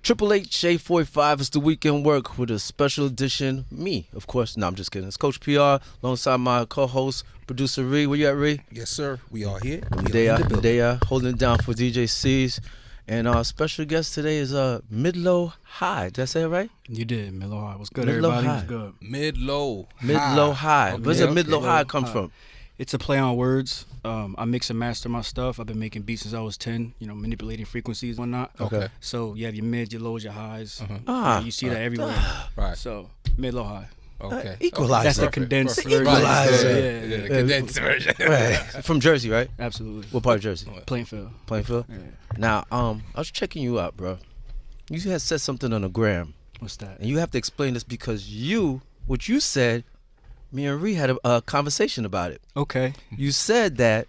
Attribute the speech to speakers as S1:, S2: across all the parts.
S1: Triple H J45 is the weekend work with a special edition. Me, of course. No, I'm just kidding. It's Coach PR alongside my co-host, producer Ree. Where you at, Ree?
S2: Yes, sir. We are here.
S1: They are holding it down for DJ C's. And our special guest today is MidLowHiigh. Did I say it right?
S3: You did. MidLowHiigh. What's good,
S1: MidLowHiigh.
S3: everybody? What's good?
S1: MidLowHiigh.
S2: Okay,
S1: Where's the MidLowHiigh come from?
S3: It's a play on words. I mix and master my stuff. I've been making beats since I was 10, manipulating frequencies and whatnot.
S2: Okay.
S3: So you have your mids, your lows, your highs.
S1: Ah.
S3: You see that everywhere.
S2: Right.
S3: So MidLowHiigh.
S2: Okay.
S1: Equalizer.
S3: That's the condensed
S1: The
S3: version.
S1: equalizer.
S3: Yeah.
S2: Condensed version.
S1: Right. From Jersey, right?
S3: Absolutely.
S1: What part of Jersey?
S3: Plainfield.
S1: Plainfield?
S3: Yeah.
S1: Now, I was checking you out, bro. You had said something on the gram.
S3: What's that?
S1: And you have to explain this because what you said, me and Ree had a conversation about it.
S3: Okay.
S1: You said that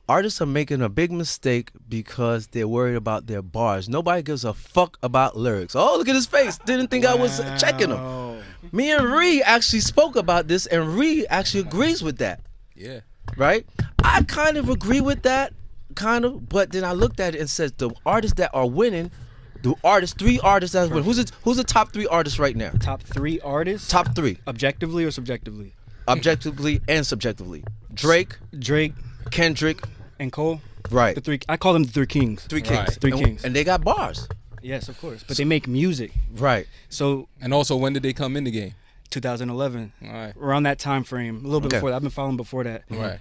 S1: artists are making a big mistake because they're worried about their bars. Nobody gives a fuck about lyrics. Oh, look at his face. Didn't think I was checking him. Me and Ree actually spoke about this, and Ree actually agrees with that.
S2: Yeah.
S1: Right? I kind of agree with that, but then I looked at it and said the artists that are winning, three artists that win. Who's the top three artists right now?
S3: Top 3 artists?
S1: Top 3.
S3: Objectively or subjectively?
S1: Objectively and subjectively. Drake, Kendrick,
S3: and Cole?
S1: right.
S3: The 3. I call them the 3 kings.
S1: Three kings.
S2: Right.
S3: 3 kings.
S1: And they got bars.
S3: Yes, of course. But they make music.
S1: Right.
S3: So
S2: And also, when did they come in the game?
S3: 2011.
S2: All right.
S3: Around that time frame, a little bit
S1: Okay.
S3: before that. I've been following before that.
S2: Right.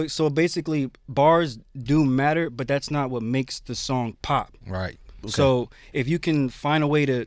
S3: So basically, bars do matter, but that's not what makes the song pop.
S2: Right.
S3: So if you can find a way to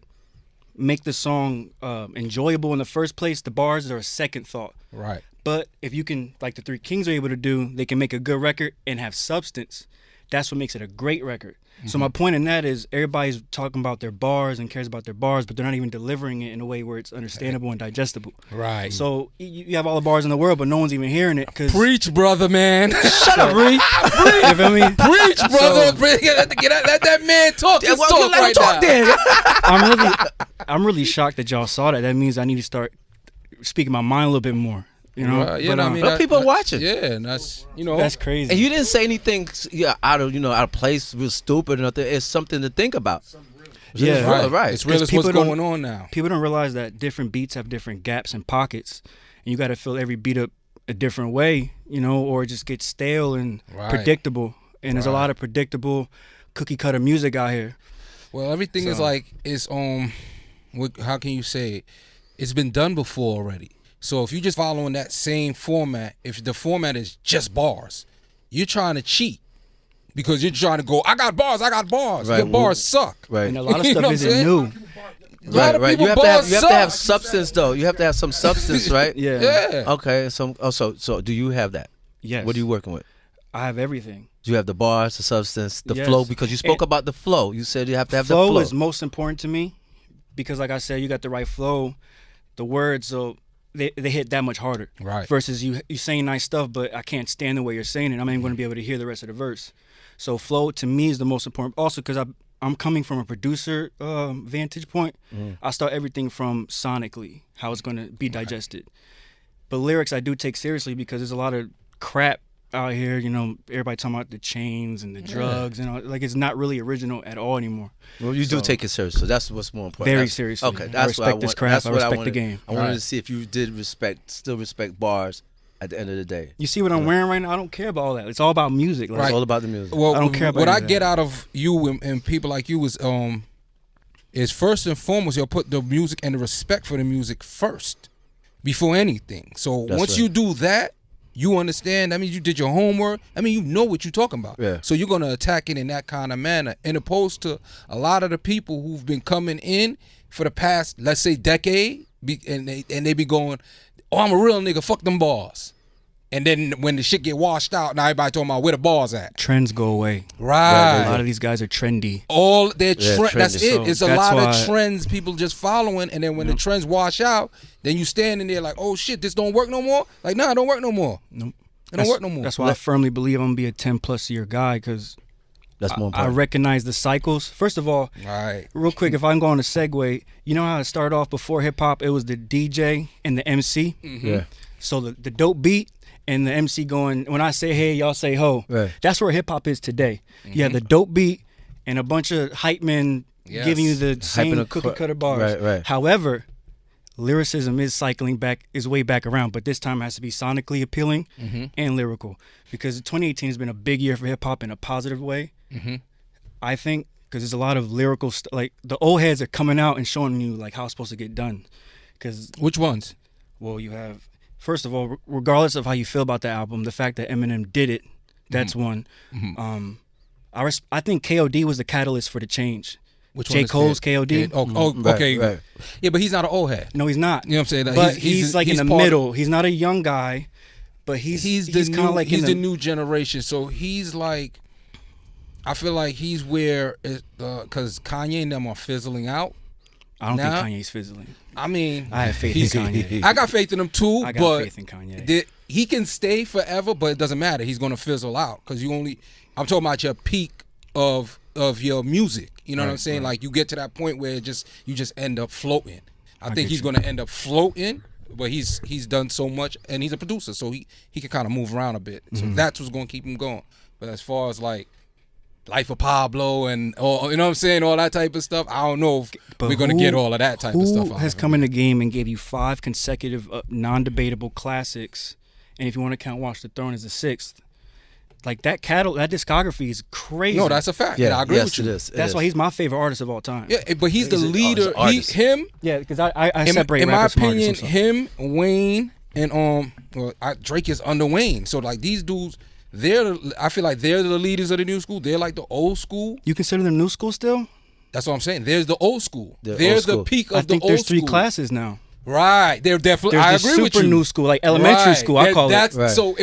S3: make the song enjoyable in the first place, the bars are a second thought.
S2: Right.
S3: But if you can, like the 3 Kings are able to do, they can make a good record and have substance. That's what makes it a great record. So my point in that is everybody's talking about their bars and cares about their bars, but they're not even delivering it in a way where it's understandable and digestible.
S2: Right.
S3: So you have all the bars in the world, but no one's even hearing it. Cause
S2: Preach, brother, man.
S3: Shut up, Ree. You feel me?
S2: Preach, brother. Let that man talk. Just talk right now.
S3: I'm really shocked that y'all saw that. That means I need to start speaking my mind a little bit more. You know,
S2: Yeah,
S3: but,
S2: I mean,
S1: But people are watching.
S2: Yeah, and that's
S3: that's crazy.
S1: And you didn't say anything out of place, real stupid or nothing. It's something to think about.
S3: Yeah.
S1: It's real, right.
S2: It's real. It's what's going on now.
S3: People don't realize that different beats have different gaps and pockets, and you got to fill every beat up a different way, or it just gets stale and predictable. And there's a lot of predictable, cookie cutter music out here.
S2: Well, everything is how can you say it? It's been done before already. So if you're just following that same format, if the format is just bars, you're trying to cheat because you're trying to go, I got bars.
S1: Right.
S2: Your bars suck.
S1: Right.
S3: And a lot of
S2: You know
S3: stuff
S2: what I'm
S3: isn't
S2: saying?
S3: new.
S1: Right. You have
S2: bars
S1: to have substance though. You have to have some substance, right?
S3: Yeah.
S2: Yeah.
S1: Okay. So do you have that?
S3: Yes.
S1: What are you working with?
S3: I have everything.
S1: Do you have the bars, the substance, the
S3: Yes.
S1: flow? Because you spoke
S3: And
S1: about the flow. You said you have to have
S3: Flow
S1: the flow.
S3: is most important to me because, like I said, you got the right flow. The words, so they hit that much harder.
S2: Right.
S3: Versus you saying nice stuff, but I can't stand the way you're saying it. I'm not even going to be able to hear the rest of the verse. So flow to me is the most important. Also, because I'm coming from a producer vantage point. I start everything from sonically, how it's going to be digested. But lyrics I do take seriously because there's a lot of crap out here. Everybody talking about the chains and the drugs and all. Like it's not really original at all anymore.
S1: Well, you do take it seriously. So that's what's more important.
S3: Very seriously.
S1: Okay,
S3: I
S1: that's what
S3: respect this craft.
S1: That's
S3: I
S1: what
S3: respect the game.
S1: I wanted
S2: Right.
S1: to see if you did still respect bars at the end of the day.
S3: You see what I'm wearing right now? I don't care about all that. It's all about music. Like,
S1: It's all about the music.
S2: Well,
S3: I don't care about
S2: what
S3: any
S2: I
S3: of that.
S2: get out of you and people like you is first and foremost you'll put the music and the respect for the music first before anything. So
S1: That's
S2: once
S1: right.
S2: you do that, you understand. That means you did your homework. I mean, you know what you're talking about.
S1: Yeah.
S2: So you're gonna attack it in that kind of manner, in opposed to a lot of the people who've been coming in for the past, let's say, decade, and they be going, "Oh, I'm a real nigga. Fuck them bars." And then when the shit get washed out, now everybody talking about where the bars at.
S3: trends go away.
S2: Right.
S3: A lot of these guys are trendy.
S2: All their
S1: Yeah,
S2: that's
S1: trendy.
S2: it.
S3: So
S2: It's a
S3: that's
S2: lot
S3: why-
S2: of trends people just following, and then when the trends wash out, then you standing there like, oh shit, this don't work no more. Like, nah, it don't work no more.
S3: Nope.
S2: It don't work no more.
S3: That's why I firmly believe I'm gonna be a 10+ year guy because
S1: That's more
S3: I
S1: important.
S3: recognize the cycles. First of all,
S2: Right.
S3: real quick, if I can go on a segue, you know how it started off before hip hop? It was the DJ and the MC.
S1: Yeah.
S3: So the dope beat and the MC going, when I say hey, y'all say ho.
S1: Right.
S3: That's where hip hop is today. You have the dope beat and a bunch of hype men giving you the same cookie cutter bars.
S1: Right.
S3: However, lyricism is way back around, but this time it has to be sonically appealing and lyrical, because 2018 has been a big year for hip hop in a positive way. I think, because there's a lot of lyrical like the old heads are coming out and showing you like how it's supposed to get done. Because
S2: which ones?
S3: Well, you have, first of all, regardless of how you feel about the album, the fact that Eminem did it, that's one. I think KOD was the catalyst for the change.
S2: Which
S3: J.
S2: one is
S3: Cole's KOD.
S2: Okay.
S1: Right.
S2: Yeah, but he's not an old head.
S3: No, he's not.
S2: You know what I'm saying? Like,
S3: but he's like in the middle. He's not a young guy, but he's kind of like
S2: he's the new generation. So he's like, I feel like he's where, because Kanye and them are fizzling out.
S3: I don't think Kanye's fizzling.
S2: I mean,
S3: I have faith in Kanye.
S2: I got faith in him too.
S3: I got faith in Kanye.
S2: He can stay forever, but it doesn't matter. He's gonna fizzle out because I'm talking about your peak of your music. You know what I'm saying? Like you get to that point where you just end up floating. I think he's gonna end up floating, but he's done so much, and he's a producer, so he can kind of move around a bit. So that's what's gonna keep him going. But as far as like Life of Pablo and all, you know what I'm saying, all that type of stuff, I don't know if we're gonna get all of that type of stuff.
S3: Who has come in the game and gave you 5 consecutive non-debatable classics, and if you want to count Watch the Throne as the 6th? Like that discography is crazy.
S2: No, that's a fact.
S1: Yeah,
S2: I agree with you.
S3: That's why he's my favorite artist of all time.
S2: Yeah, but he's the leader.
S3: Yeah, because I separate.
S2: In my
S3: rappers from
S2: opinion,
S3: artists,
S2: him, Wayne, and Drake is under Wayne. So like these dudes, I feel like they're the leaders of the new school. They're like the old school.
S3: You consider them new school still?
S2: That's what I'm saying. There's the old school.
S1: They're
S2: old school. The peak of the old school.
S3: I think there's 3 classes now.
S2: Right. They're definitely. I agree with you.
S3: Super new school, like elementary school. I call it.
S1: Right.
S2: So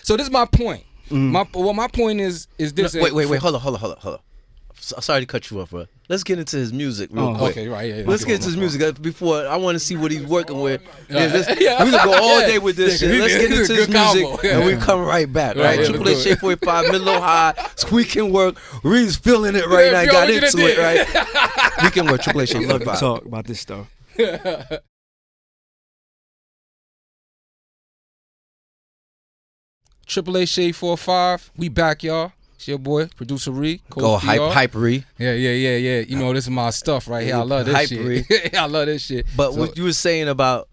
S2: so this is my point. My point is this.
S1: No, wait, hold on. Sorry to cut you off, bro. Let's get into his music real quick.
S2: Okay, right. Yeah,
S1: Let's get into his music before. I want to see what he's working with. We can go all day with this shit. Let's get into his music and we come right back. Right? Triple H Shade 45, MidLowHiigh, Squeaking Work. Reed's feeling it right now. Got into it, right? We can work. Triple H Shade 45.
S3: Talk about this stuff.
S2: Triple A Shade 45. We back, y'all. It's your boy, producer Ree.
S1: Go hype Ree.
S2: Yeah. You know, this is my stuff right here. I love this
S1: hype
S2: shit. I love this shit.
S1: But so, what you were saying about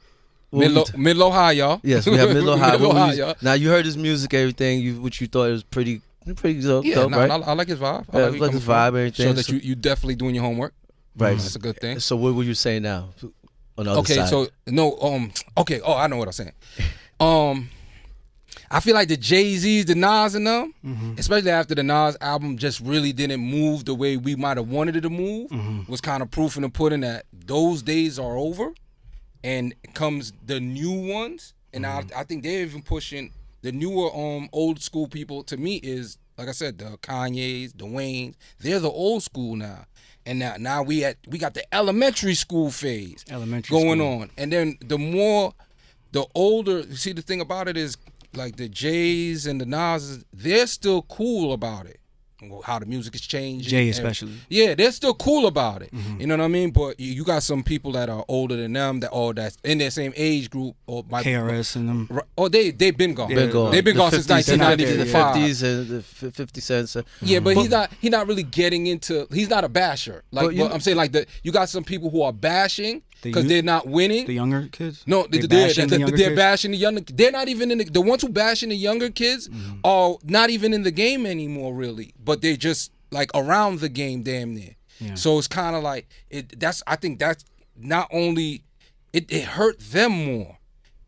S2: MidLowHiigh, y'all.
S1: Yes, we have MidLowHiigh.
S2: MidLowHiigh, y'all.
S1: Now you heard his music, everything, which you thought was pretty dope, right?
S2: I like his vibe.
S1: I like his vibe, everything.
S2: Show that you definitely doing your homework.
S1: Right,
S2: that's a good thing.
S1: So what were you saying now? On the other side?
S2: So no, okay. Oh, I know what I'm saying. I feel like the Jay-Z's, the Nas and them, especially after the Nas album just really didn't move the way we might have wanted it to move, was kind of proof in the pudding that those days are over, and comes the new ones. And I think they're even pushing the newer old school people. To me, is like I said, the Kanye's, the Wayne's. They're the old school now. And now we got the elementary school phase going on. And then the older, see, the thing about it is, like the Jays and the Nas, they're still cool about it. How the music is changing.
S3: Jay especially.
S2: Yeah, they're still cool about it. You know what I mean? But you got some people that are older than them that's in their same age group. Or
S3: KRS and them.
S2: Oh, they've been gone.
S1: They've
S2: been gone since 1995.
S1: The 50s and the 50 cents.
S2: Yeah, but he's not really getting into. He's not a basher. Like I'm saying, like you got some people who are bashing because they're not winning.
S3: The younger kids.
S2: No, they're bashing the younger. They're not even in the ones who bashing the younger kids are not even in the game anymore, really. But they're just like around the game, damn near. Yeah. So it's kind of like I think that's not only it hurt them more,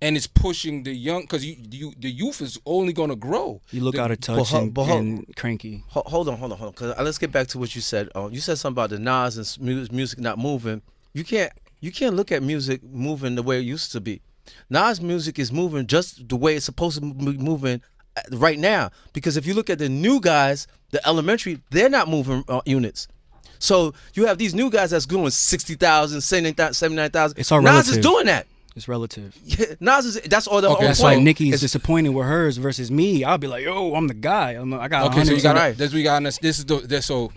S2: and it's pushing the young because the youth is only gonna grow.
S3: You look out of touch and cranky.
S1: Hold on. Because let's get back to what you said. You said something about the Nas and music not moving. You can't look at music moving the way it used to be. Nas music is moving just the way it's supposed to be moving right now. Because if you look at the new guys, the elementary, they're not moving units. So you have these new guys that's doing 60,000, 79,000.
S3: It's all
S1: Nas
S3: relative.
S1: is doing that.
S3: It's relative.
S1: Yeah, Nas is. That's all the whole
S3: That's
S1: point.
S3: why Nicki's disappointed with hers versus me. I'll be like, yo, I'm the guy. I got.
S2: Okay, so you got
S1: right.
S2: This we got. This is so.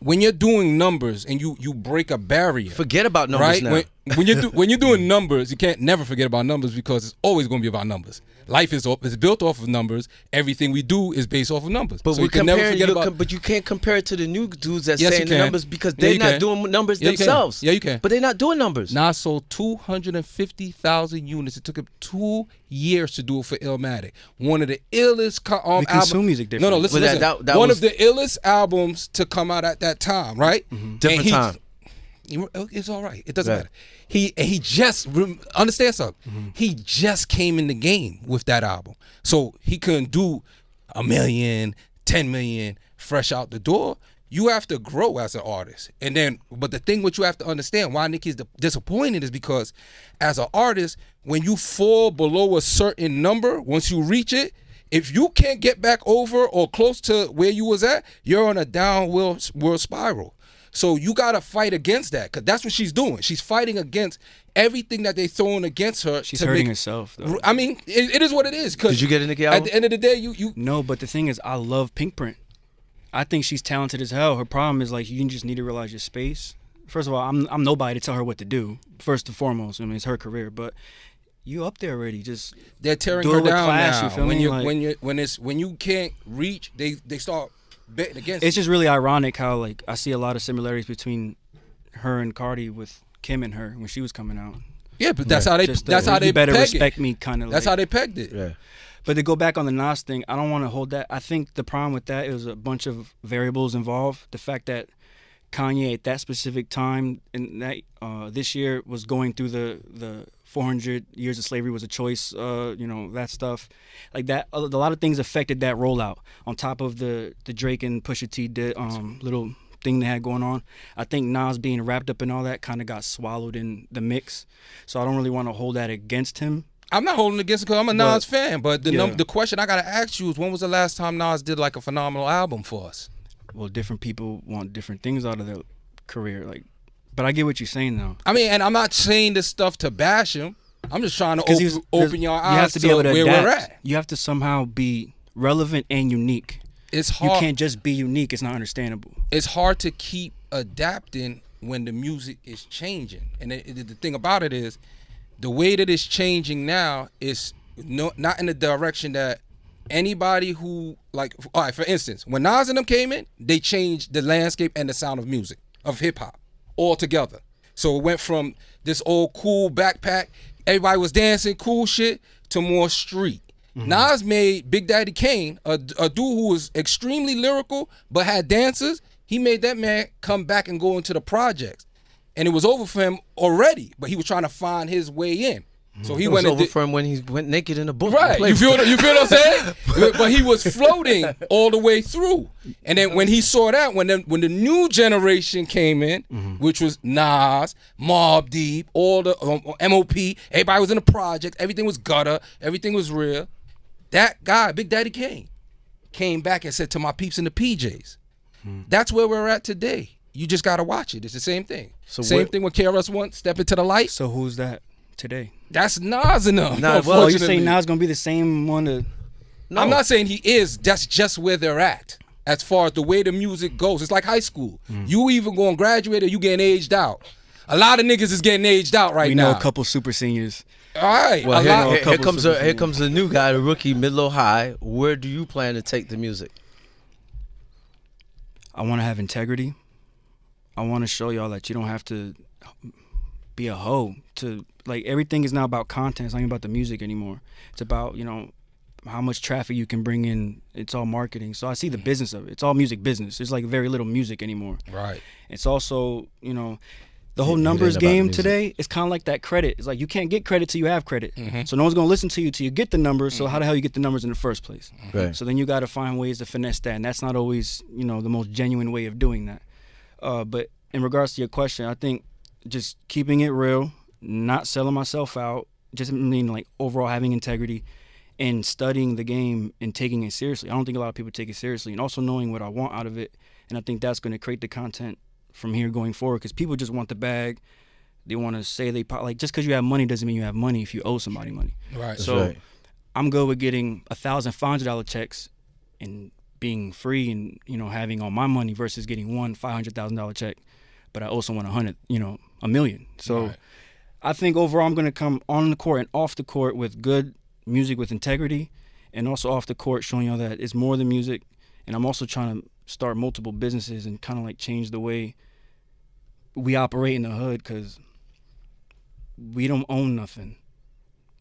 S2: When you're doing numbers and you break a barrier,
S1: forget about numbers
S2: right?
S1: now.
S2: when you're doing numbers, you can't never forget about numbers because it's always going to be about numbers. Life is built off of numbers. Everything we do is based off of numbers.
S1: But
S2: so
S1: we
S2: can never forget
S1: but you can't compare it to the new dudes that's
S2: Yes, you
S1: saying the
S2: can.
S1: numbers because
S2: Yeah,
S1: they're
S2: you
S1: not
S2: can.
S1: doing numbers
S2: Yeah, you can.
S1: themselves.
S2: Yeah, you can.
S1: But they're not doing numbers.
S2: Nas sold 250,000 units. It took him 2 years to do it for Illmatic. One of the illest
S3: We consume music different.
S2: No, listen,
S1: But
S2: listen.
S1: that
S2: One
S1: was-
S2: of the illest albums to come out at that time, right?
S1: Different time.
S2: It's all right. It doesn't
S1: Right.
S2: matter. He just understand something. He just came in the game with that album, so he couldn't do 1 million, 10 million fresh out the door. You have to grow as an artist, and then. But the thing what you have to understand why Nicki's disappointed is because, as an artist, when you fall below a certain number, once you reach it, if you can't get back over or close to where you was at, you're on a downward spiral. So you gotta fight against that, cause that's what she's doing. She's fighting against everything that they throwing against her.
S3: She's hurting herself, though.
S2: I mean, it is what it is. Cause
S1: Did you get a Nicki
S2: at
S1: album?
S2: the end of the day, you
S3: No, but the thing is, I love Pink Print. I think she's talented as hell. Her problem is like you just need to realize your space. First of all, I'm nobody to tell her what to do. First and foremost, I mean it's her career, but you up there already. Just
S2: they're tearing
S3: do
S2: her
S3: it with
S2: down
S3: class,
S2: now.
S3: you feel
S2: when
S3: me?
S2: you
S3: Like-
S2: when you can't reach, they start betting against.
S3: it's just really ironic how like I see a lot of similarities between her and Cardi with Kim and her when she was coming out.
S2: Yeah, but that's how they
S3: Just
S2: that's how they
S3: you better
S2: peg
S3: respect
S2: it.
S3: me kind of.
S2: That's how they pegged it.
S1: Yeah.
S3: But to go back on the Nas thing, I don't want to hold that. I think the problem with that is a bunch of variables involved. The fact that Kanye at that specific time and that this year was going through the 400 years of slavery was a choice, that stuff. Like that, a lot of things affected that rollout. On top of the Drake and Pusha T little thing they had going on, I think Nas being wrapped up in all that kind of got swallowed in the mix. So I don't really want to hold that against him.
S2: I'm not holding against it because I'm a Nas fan. But
S3: yeah.
S2: the question I gotta ask you is, when was the last time Nas did like a phenomenal album for us?
S3: Well, different people want different things out of their career, like. But I get what you're saying though.
S2: I mean, and I'm not saying this stuff to bash him. I'm just trying to
S3: 'Cause he's-
S2: open your
S3: you
S2: eyes
S3: have to be able to
S2: where
S3: adapt.
S2: we're at.
S3: You have to somehow be relevant and unique.
S2: It's
S3: You
S2: hard.
S3: can't just be unique. It's not understandable.
S2: It's hard to keep adapting when the music is changing. And the thing about it is, the way that it's changing now is not in the direction that anybody who, like, all right, for instance, when Nas and them came in, they changed the landscape and the sound of music, of hip hop, altogether. So it went from this old cool backpack, everybody was dancing, cool shit, to more street. Nas made Big Daddy Kane, a dude who was extremely lyrical but had dancers. He made that man come back and go into the projects. And it was over for him already, but he was trying to find his way in. So he
S1: It
S2: went
S1: was
S2: and
S1: over
S2: did,
S1: for him when he went naked in the book.
S2: right. You feel what I'm saying? But he was floating all the way through. And then when he saw that, when the new generation came in, which was Nas, Mobb Deep, all the MOP, everybody was in the project, everything was gutter, everything was real. That guy, Big Daddy Kane, came back and said to my peeps in the PJs, that's where we're at today. You just gotta watch it. It's the same thing.
S1: So
S2: same thing with KRS-One, Step Into the Light.
S3: So who's that today?
S2: That's Nas enough.
S1: Nah, well,
S3: Well, you
S2: unfortunately.
S3: say Nas gonna be the same one to?
S1: No.
S2: I'm not saying he is. That's just where they're at. As far as the way the music goes, it's like high school. You either going to graduate or you getting aged out. A lot of niggas is getting aged out right
S3: We
S2: now.
S3: know a couple super seniors.
S2: All right.
S1: Well,
S2: a
S1: here,
S2: lot-
S1: here comes the new guy, the rookie, MidLowHiigh. Where do you plan to take the music?
S3: I want to have integrity. I want to show y'all that you don't have to be a hoe to, like, everything is now about content. It's not even about the music anymore. It's about, how much traffic you can bring in. It's all marketing. So I see the business of it. It's all music business. There's like very little music anymore.
S2: Right.
S3: It's also, the whole
S1: It
S3: numbers
S1: ain't about
S3: game
S1: music.
S3: today, it's kind of like that credit. It's like you can't get credit till you have credit.
S2: Mm-hmm.
S3: So no one's going to listen to you till you get the numbers. So how the hell you get the numbers in the first place?
S1: Right.
S3: So then you got to find ways to finesse that. And that's not always, the most genuine way of doing that. But in regards to your question, I think just keeping it real, not selling myself out, just like overall having integrity and studying the game and taking it seriously. I don't think a lot of people take it seriously, and also knowing what I want out of it. And I think that's going to create the content from here going forward, because people just want the bag. They want to say just because you have money doesn't mean you have money if you owe somebody money.
S2: Right.
S3: So
S1: right.
S3: I'm good with getting $1,500 checks and being free and, having all my money versus getting one $500,000 check, but I also want $100,000, $1 million. So
S2: Right.
S3: I think overall I'm gonna come on the court and off the court with good music with integrity, and also off the court showing y'all that it's more than music. And I'm also trying to start multiple businesses and kind of like change the way we operate in the hood, because we don't own nothing.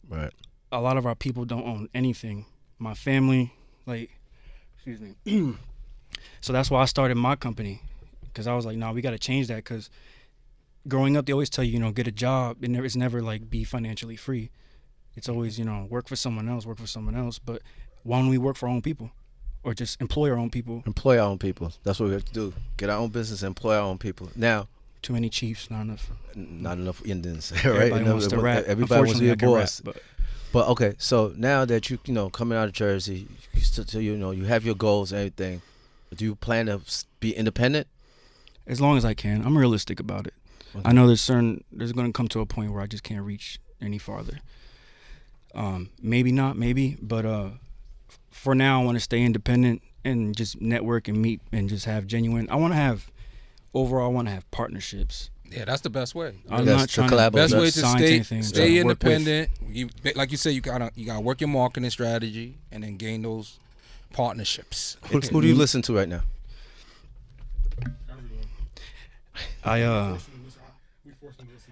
S1: Right.
S3: A lot of our people don't own anything. My family, like, excuse me. So that's why I started my company, because I was like, nah, we got to change that, because growing up, they always tell you, you know, get a job. It's never like be financially free. It's always, you know, work for someone else. But why don't we work for our own people, or just employ our own people?
S1: Employ our own people. That's what we have to do. Get our own business, employ our own people. Now,
S3: too many chiefs, not enough.
S1: Not enough Indians, right?
S3: Everybody wants to rap.
S1: Everybody wants to be a
S3: Unfortunately, I
S1: boss.
S3: can rap,
S1: But okay, so now that you know coming out of Jersey, you still, you know, you have your goals and everything. Do you plan to be independent?
S3: as long as I can. I'm realistic about it. Okay. I know there's going to come to a point where I just can't reach any farther. Maybe not, but for now I want to stay independent and just network and meet and just have genuine. I want to have partnerships.
S2: Yeah, that's the best way.
S3: I'm not trying to
S2: best way to stay
S3: yeah.
S2: independent. Like you said, you gotta work your marketing strategy and then gain those partnerships.
S1: Who do you listen to right now?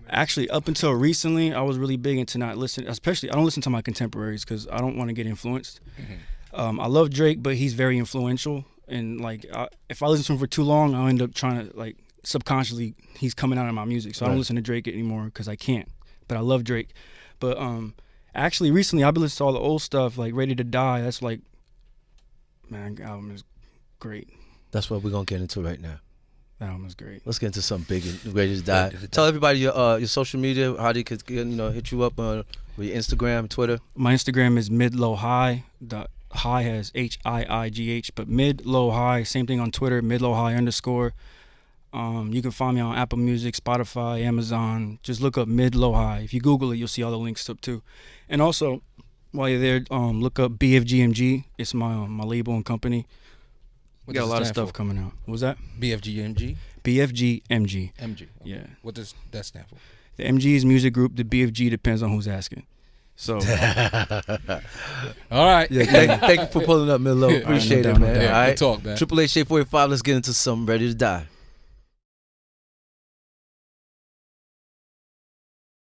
S3: Actually, up until recently, I was really big into not listening. Especially, I don't listen to my contemporaries because I don't want to get influenced. Mm-hmm. I love Drake, but he's very influential, and like if I listen to him for too long, I'll end up trying to like subconsciously he's coming out of my music. So I don't listen to Drake anymore because I can't. But I love Drake. But actually, recently I've been listening to all the old stuff like Ready to Die. That's like, man, that album is great.
S1: That's what we're gonna get into right now.
S3: That album is great.
S1: Let's get into something big and Ready to Die. Tell everybody your social media, how they could hit you up with your Instagram, Twitter.
S3: My Instagram is MidLowHiigh. High has HIIGH, but MidLowHiigh. Same thing on Twitter, MidLowHiigh_. You can find me on Apple Music, Spotify, Amazon. Just look up MidLowHiigh. If you Google it, you'll see all the links up too. And also, while you're there, look up BFGMG. It's my label and company. We got a lot of stuff coming out. What was that?
S2: BFGMG?
S3: BFGMG.
S2: MG. Okay.
S3: Yeah.
S2: What does that stand for?
S3: The MG is music group. The BFG depends on who's asking. So.
S2: All right.
S1: Yeah, thank you for pulling up, Midlow. Appreciate it, man. All right.
S2: Good talk, man.
S1: 888 Shade 45. Let's get into some Ready to Die.